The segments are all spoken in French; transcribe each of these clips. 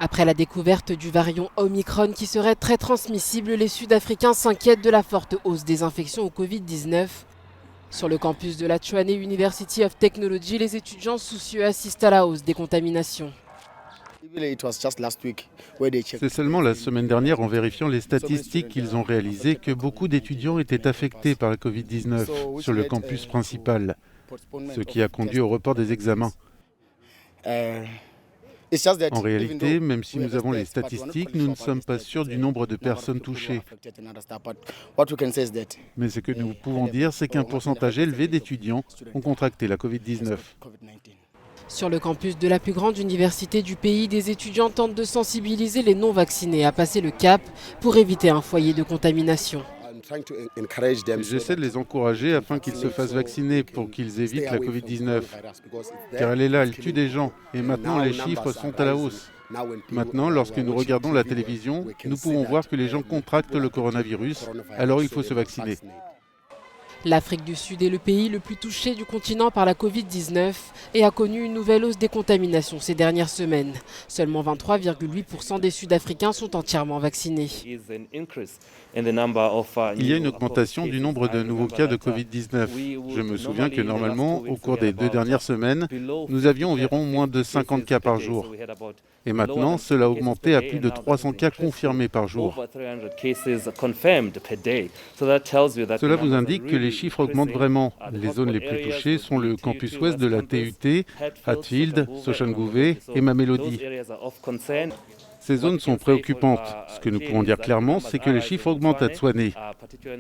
Après la découverte du variant Omicron qui serait très transmissible, les Sud-Africains s'inquiètent de la forte hausse des infections au Covid-19. Sur le campus de la Tshwane University of Technology, les étudiants soucieux assistent à la hausse des contaminations. C'est seulement la semaine dernière, en vérifiant les statistiques, qu'ils ont réalisé que beaucoup d'étudiants étaient affectés par la Covid-19 sur le campus principal, ce qui a conduit au report des examens. En réalité, même si nous avons les statistiques, nous ne sommes pas sûrs du nombre de personnes touchées. Mais ce que nous pouvons dire, c'est qu'un pourcentage élevé d'étudiants ont contracté la Covid-19. Sur le campus de la plus grande université du pays, des étudiants tentent de sensibiliser les non-vaccinés à passer le cap pour éviter un foyer de contamination. J'essaie de les encourager afin qu'ils se fassent vacciner pour qu'ils évitent la Covid-19. Car elle est là, elle tue des gens. Et maintenant, les chiffres sont à la hausse. Maintenant, lorsque nous regardons la télévision, nous pouvons voir que les gens contractent le coronavirus, alors il faut se vacciner. L'Afrique du Sud est le pays le plus touché du continent par la Covid-19 et a connu une nouvelle hausse des contaminations ces dernières semaines. Seulement 23,8% des Sud-Africains sont entièrement vaccinés. Il y a une augmentation du nombre de nouveaux cas de Covid-19. Je me souviens que normalement, au cours des 2 dernières semaines, nous avions environ moins de 50 cas par jour. Et maintenant, cela a augmenté à plus de 300 cas confirmés par jour. Cela vous indique que les chiffres augmentent vraiment. Les zones les plus touchées sont le campus ouest de la TUT, Hatfield, Soshanguve et Mamelodi. Ces zones sont préoccupantes. Ce que nous pouvons dire clairement, c'est que les chiffres augmentent à Tshwane.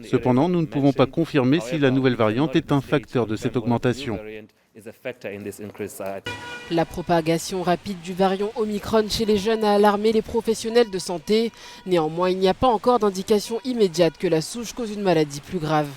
Cependant, nous ne pouvons pas confirmer si la nouvelle variante est un facteur de cette augmentation. La propagation rapide du variant Omicron chez les jeunes a alarmé les professionnels de santé. Néanmoins, il n'y a pas encore d'indication immédiate que la souche cause une maladie plus grave.